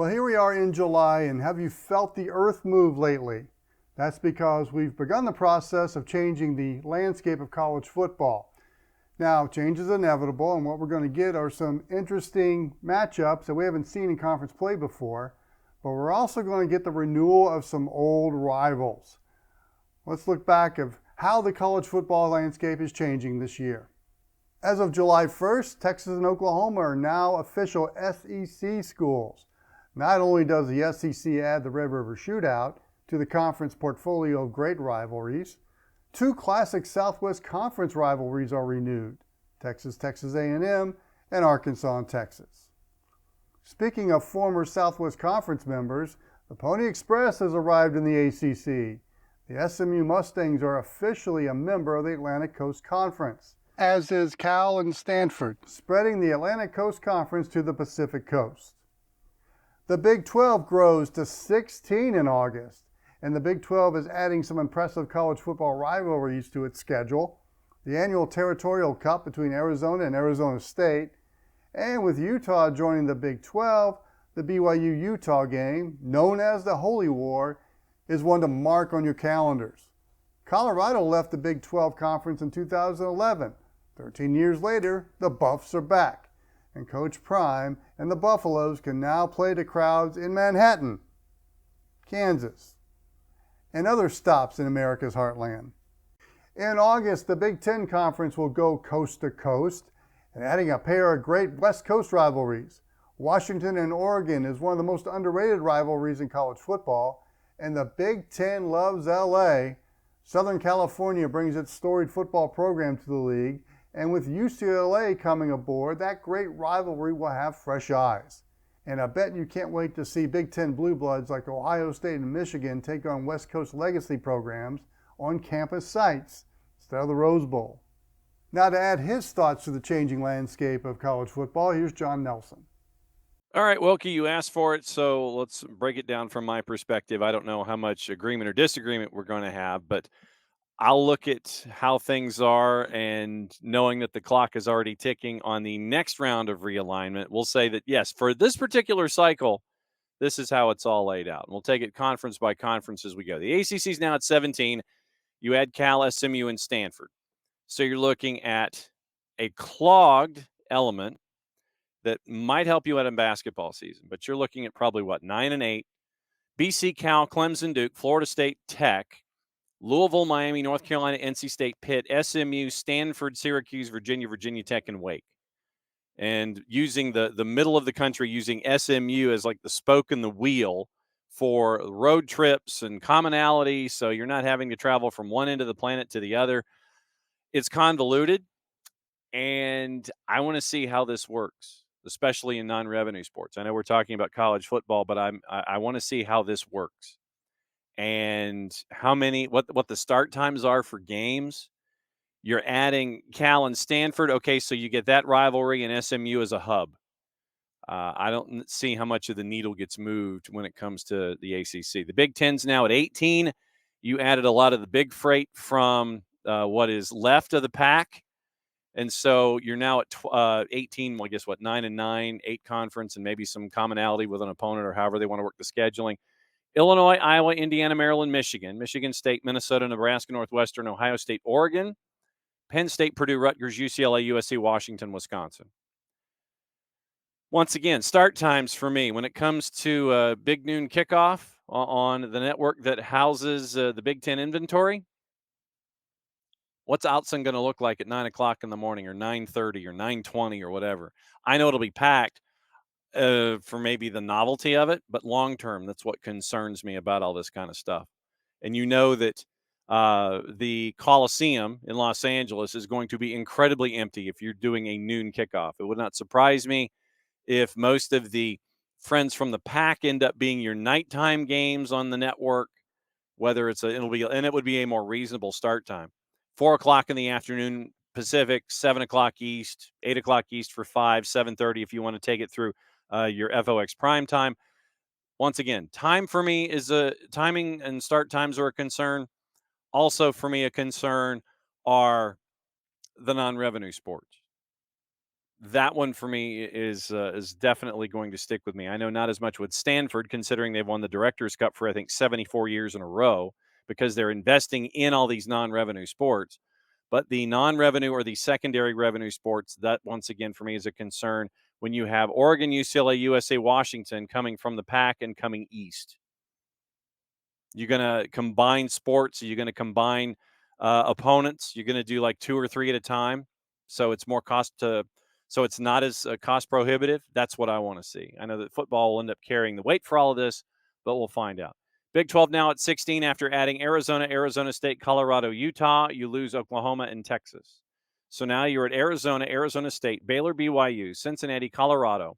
Well, here we are in July, and have you felt the earth move lately? That's because we've begun the process of changing the landscape of college football. Now, change is inevitable, and what we're going to get are some interesting matchups that we haven't seen in conference play before, but we're also going to get the renewal of some old rivals. Let's look back of how the college football landscape is changing this year. As of July 1st, Texas and Oklahoma are now official SEC schools. Not only does the SEC add the Red River Shootout to the conference portfolio of great rivalries, two classic Southwest Conference rivalries are renewed, Texas A&M, and Arkansas and Texas. Speaking of former Southwest Conference members, the Pony Express has arrived in the ACC. The SMU Mustangs are officially a member of the Atlantic Coast Conference, as is Cal and Stanford, spreading the Atlantic Coast Conference to the Pacific Coast. The Big 12 grows to 16 in August, and the Big 12 is adding some impressive college football rivalries to its schedule. The annual Territorial Cup between Arizona and Arizona State, and with Utah joining the Big 12, the BYU-Utah game, known as the Holy War, is one to mark on your calendars. Colorado left the Big 12 Conference in 2011. 13 years later, the Buffs are back, and Coach Prime and the Buffaloes can now play to crowds in Manhattan, Kansas, and other stops in America's heartland. In August, the Big 10 Conference will go coast to coast, and adding a pair of great West Coast rivalries. Washington and Oregon is one of the most underrated rivalries in college football, and the Big 10 loves LA. Southern California brings its storied football program to the league, and with UCLA coming aboard, that great rivalry will have fresh eyes. And I bet you can't wait to see Big 10 Blue Bloods like Ohio State and Michigan take on West Coast legacy programs on campus sites instead of the Rose Bowl. Now to add his thoughts to the changing landscape of college football, here's John Nelson. All right, Wilkie, you asked for it, so let's break it down from my perspective. I don't know how much agreement or disagreement we're going to have, but I'll look at how things are, and knowing that the clock is already ticking on the next round of realignment, we'll say that, yes, for this particular cycle, this is how it's all laid out. And we'll take it conference by conference as we go. The ACC is now at 17. You add Cal, SMU, and Stanford. So you're looking at a clogged element that might help you out in basketball season, but you're looking at probably, 9 and 8. BC, Cal, Clemson, Duke, Florida State, Tech, Louisville, Miami, North Carolina, NC State, Pitt, SMU, Stanford, Syracuse, Virginia, Virginia Tech, and Wake. And using the middle of the country, using SMU as like the spoke in the wheel for road trips and commonality, so you're not having to travel from one end of the planet to the other. It's convoluted, and I want to see how this works, especially in non-revenue sports. I know we're talking about college football, but I want to see how this works and what the start times are for games. You're adding Cal and Stanford. Okay, so you get that rivalry and SMU as a hub. I don't see how much of the needle gets moved when it comes to the ACC. The Big Ten's now at 18. You added a lot of the big freight from what is left of the pack. And so you're now at 18, well, I guess 9 and 9, 8 conference, and maybe some commonality with an opponent or however they want to work the scheduling. Illinois, Iowa, Indiana, Maryland, Michigan, Michigan State, Minnesota, Nebraska, Northwestern, Ohio State, Oregon, Penn State, Purdue, Rutgers, UCLA, USC, Washington, Wisconsin. Once again, start times for me when it comes to big noon kickoff on the network that houses the Big Ten inventory. What's Outson going to look like at 9 o'clock in the morning, or 9:30 or 9:20 or whatever? I know it'll be packed for maybe the novelty of it, but long term, that's what concerns me about all this kind of stuff. And you know that the Coliseum in Los Angeles is going to be incredibly empty if you're doing a noon kickoff. It would not surprise me if most of the friends from the pack end up being your nighttime games on the network, whether it would be a more reasonable start time. 4 o'clock in the afternoon Pacific, 7 o'clock East, 8 o'clock East for 5, 7:30 if you want to take it through your FOX prime time. Once again, time for me is timing and start times are a concern. Also for me, a concern are the non-revenue sports. That one for me is definitely going to stick with me. I know not as much with Stanford, considering they've won the Directors Cup for I think 74 years in a row because they're investing in all these non-revenue sports. But the non-revenue or the secondary revenue sports, that once again for me is a concern when you have Oregon, UCLA, USA, Washington coming from the Pac and coming east. You're going to combine sports. You're going to combine opponents. You're going to do like 2 or 3 at a time, so it's more so it's not as cost prohibitive. That's what I want to see. I know that football will end up carrying the weight for all of this, but we'll find out. Big 12 now at 16 after adding Arizona, Arizona State, Colorado, Utah. You lose Oklahoma and Texas. So now you're at Arizona, Arizona State, Baylor, BYU, Cincinnati, Colorado,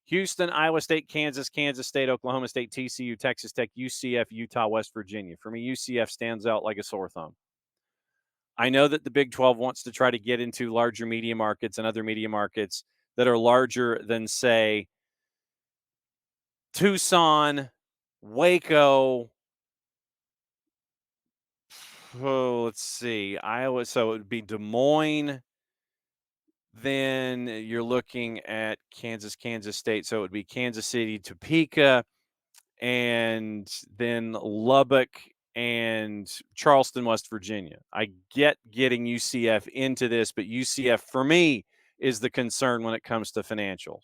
Houston, Iowa State, Kansas, Kansas State, Oklahoma State, TCU, Texas Tech, UCF, Utah, West Virginia. For me, UCF stands out like a sore thumb. I know that the Big 12 wants to try to get into larger media markets and other media markets that are larger than, say, Tucson, Waco. Oh, let's see, Iowa. So it would be Des Moines. Then you're looking at Kansas, Kansas State. So it would be Kansas City, Topeka, and then Lubbock and Charleston, West Virginia. I get getting UCF into this, but UCF for me is the concern when it comes to financials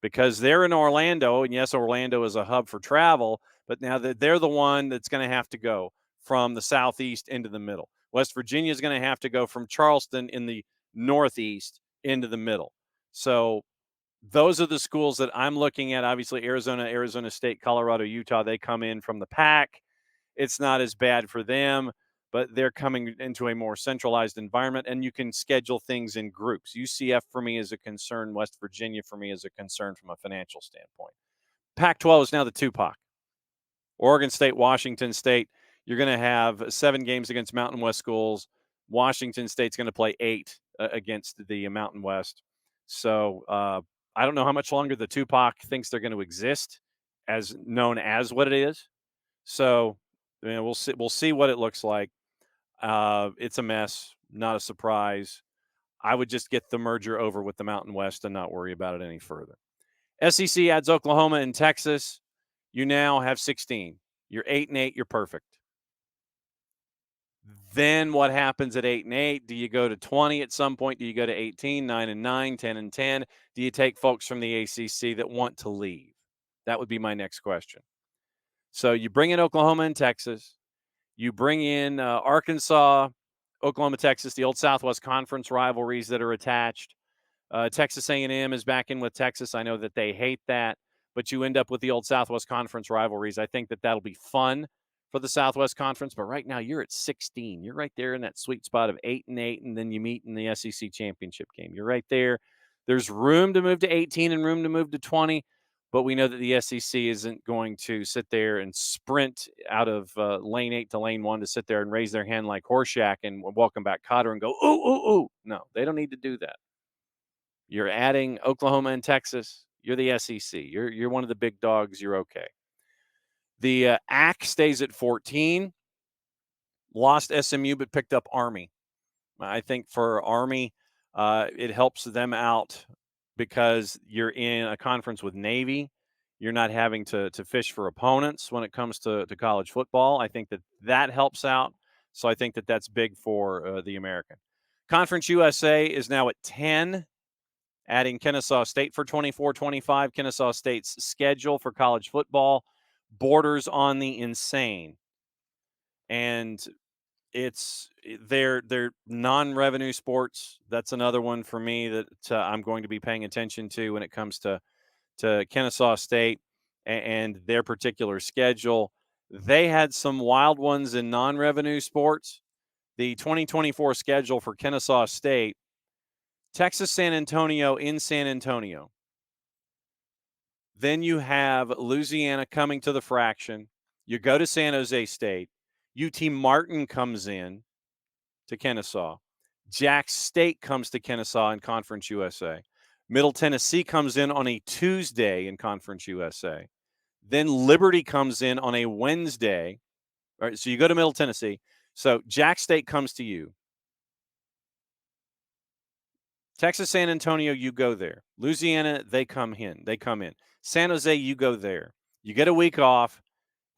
because they're in Orlando. And yes, Orlando is a hub for travel, but now that they're the one that's going to have to go from the southeast into the middle. West Virginia is going to have to go from Charleston in the northeast into the middle. So those are the schools that I'm looking at. Obviously, Arizona, Arizona State, Colorado, Utah, they come in from the Pac. It's not as bad for them, but they're coming into a more centralized environment, and you can schedule things in groups. UCF for me is a concern. West Virginia for me is a concern from a financial standpoint. Pac 12 is now the Tupac. Oregon State, Washington State. You're going to have 7 games against Mountain West schools. Washington State's going to play 8 against the Mountain West. So I don't know how much longer the Tupac thinks they're going to exist, as known as what it is. So we'll see. We'll see what it looks like. It's a mess, not a surprise. I would just get the merger over with the Mountain West and not worry about it any further. SEC adds Oklahoma and Texas. You now have 16. You're 8-8. You're perfect. Then what happens at 8-8? Do you go to 20 at some point? Do you go to 18, 9-9, 10-10? Do you take folks from the ACC that want to leave? That would be my next question. So you bring in Oklahoma and Texas. You bring in Arkansas, Oklahoma, Texas, the old Southwest Conference rivalries that are attached. Texas A&M is back in with Texas. I know that they hate that, but you end up with the old Southwest Conference rivalries. I think that that'll be fun for the Southwest Conference, but right now you're at 16. You're right there in that sweet spot of 8-8, and then you meet in the SEC championship game. You're right there. There's room to move to 18 and room to move to 20, but we know that the SEC isn't going to sit there and sprint out of lane 8 to lane 1 to sit there and raise their hand like Horseshack and welcome back Cotter and go, ooh, ooh, ooh. No, they don't need to do that. You're adding Oklahoma and Texas. You're the SEC. You're one of the big dogs. You're okay. The AC stays at 14. Lost SMU, but picked up Army. I think for Army, it helps them out because you're in a conference with Navy. You're not having to fish for opponents when it comes to college football. I think that helps out. So I think that's big for the American. Conference USA is now at 10. Adding Kennesaw State for 24-25. Kennesaw State's schedule for college football borders on the insane. And they're non-revenue sports. That's another one for me that I'm going to be paying attention to when it comes to Kennesaw State and their particular schedule. They had some wild ones in non-revenue sports. The 2024 schedule for Kennesaw State, Texas San Antonio in San Antonio. Then you have Louisiana coming to the fraction. You go to San Jose State. UT Martin comes in to Kennesaw. Jax State comes to Kennesaw in Conference USA. Middle Tennessee comes in on a Tuesday in Conference USA. Then Liberty comes in on a Wednesday. All right, so you go to Middle Tennessee. So Jax State comes to you. Texas, San Antonio, you go there. Louisiana, they come in. San Jose, you go there. You get a week off.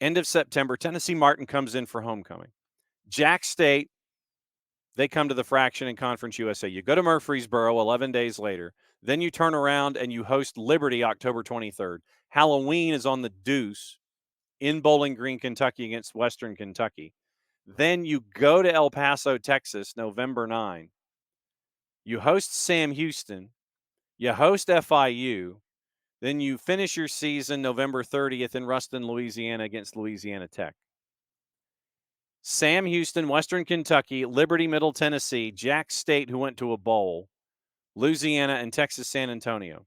End of September, Tennessee Martin comes in for homecoming. Jack State, they come to the Fraction in Conference USA. You go to Murfreesboro 11 days later. Then you turn around and you host Liberty October 23rd. Halloween is on the Deuce in Bowling Green, Kentucky against Western Kentucky. Then you go to El Paso, Texas, November 9. You host Sam Houston. You host FIU. Then you finish your season November 30th in Ruston, Louisiana against Louisiana Tech. Sam Houston, Western Kentucky, Liberty, Middle Tennessee, Jack State, who went to a bowl, Louisiana, and Texas San Antonio.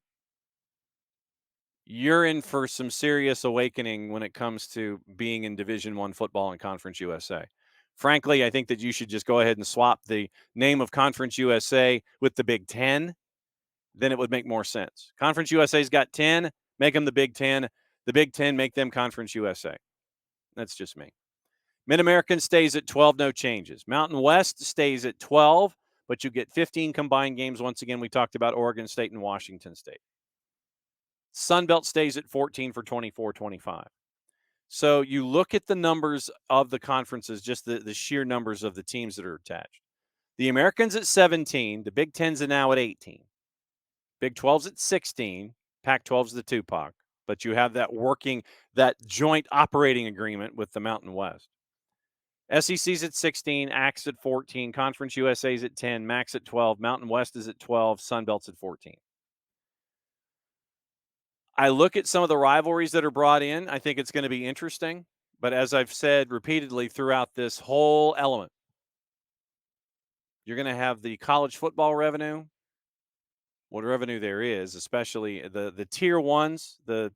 You're in for some serious awakening when it comes to being in Division I football in Conference USA. Frankly, I think that you should just go ahead and swap the name of Conference USA with the Big Ten. Then it would make more sense. Conference USA's got 10, make them the Big Ten. The Big Ten, make them Conference USA. That's just me. Mid-American stays at 12, no changes. Mountain West stays at 12, but you get 15 combined games. Once again, we talked about Oregon State and Washington State. Sun Belt stays at 14 for 24-25. So you look at the numbers of the conferences, just the sheer numbers of the teams that are attached. The Americans at 17, the Big Ten's are now at 18. Big 12's at 16, Pac-12's the Tupac. But you have that joint operating agreement with the Mountain West. SEC's at 16, AC's at 14, Conference USA's at 10, MAC's at 12, Mountain West is at 12, Sun Belt's at 14. I look at some of the rivalries that are brought in. I think it's going to be interesting. But as I've said repeatedly throughout this whole element, you're going to have the college football revenue, what revenue there is, especially the tier ones, the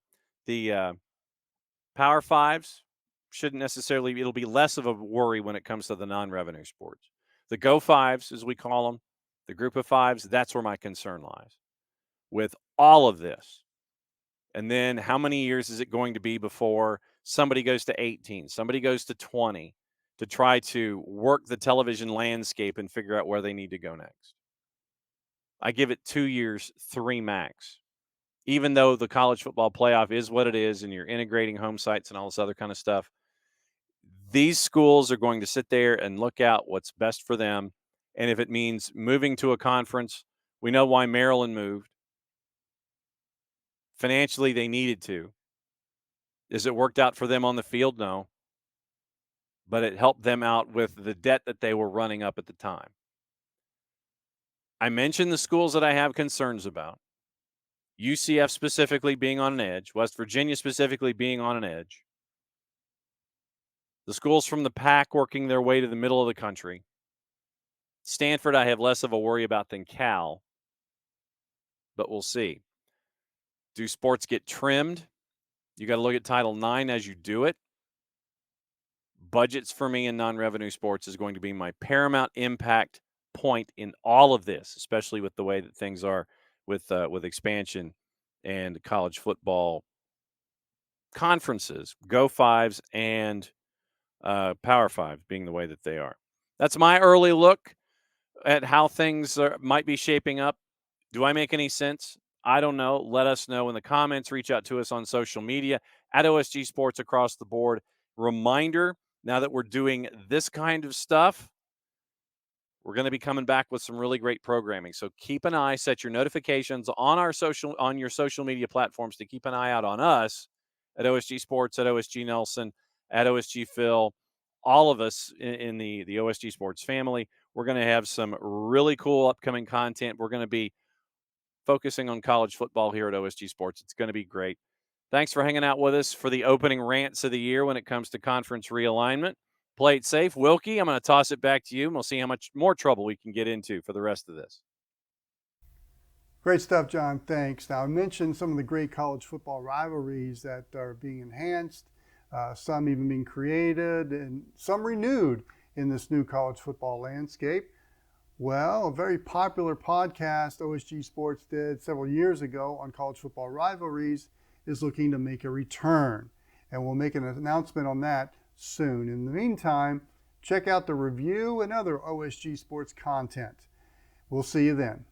Power Fives. Shouldn't necessarily, it'll be less of a worry when it comes to the non-revenue sports. The Go Fives, as we call them, the group of fives, that's where my concern lies with all of this. And then how many years is it going to be before somebody goes to 18, somebody goes to 20 to try to work the television landscape and figure out where they need to go next? I give it 2 years, 3 max. Even though the college football playoff is what it is and you're integrating home sites and all this other kind of stuff, these schools are going to sit there and look out what's best for them. And if it means moving to a conference, we know why Maryland moved. Financially, they needed to. Is it worked out for them on the field? No. But it helped them out with the debt that they were running up at the time. I mentioned the schools that I have concerns about. UCF specifically being on an edge. West Virginia specifically being on an edge. The schools from the Pac working their way to the middle of the country. Stanford, I have less of a worry about than Cal, but we'll see. Do sports get trimmed? You got to look at Title IX as you do it. Budgets for me in non-revenue sports is going to be my paramount impact point in all of this, especially with the way that things are with expansion and college football conferences, Go Fives and Power Five being the way that they are. That's my early look at how things might be shaping up. Do I make any sense? I don't know. Let us know in the comments. Reach out to us on social media at OSG Sports across the board. Reminder, now that we're doing this kind of stuff, we're going to be coming back with some really great programming. So keep an eye, set your notifications on your social media platforms to keep an eye out on us at OSG Sports, at OSG Nelson, at OSG Phil, all of us in the OSG Sports family. We're going to have some really cool upcoming content. We're going to be focusing on college football here at OSG Sports. It's going to be great. Thanks for hanging out with us for the opening rants of the year when it comes to conference realignment. Play it safe. Wilkie, I'm going to toss it back to you, and we'll see how much more trouble we can get into for the rest of this. Great stuff, John. Thanks. Now, I mentioned some of the great college football rivalries that are being enhanced, some even being created, and some renewed in this new college football landscape. Well, a very popular podcast OSG Sports did several years ago on college football rivalries is looking to make a return. And we'll make an announcement on that soon. In the meantime, check out the review and other OSG Sports content. We'll see you then.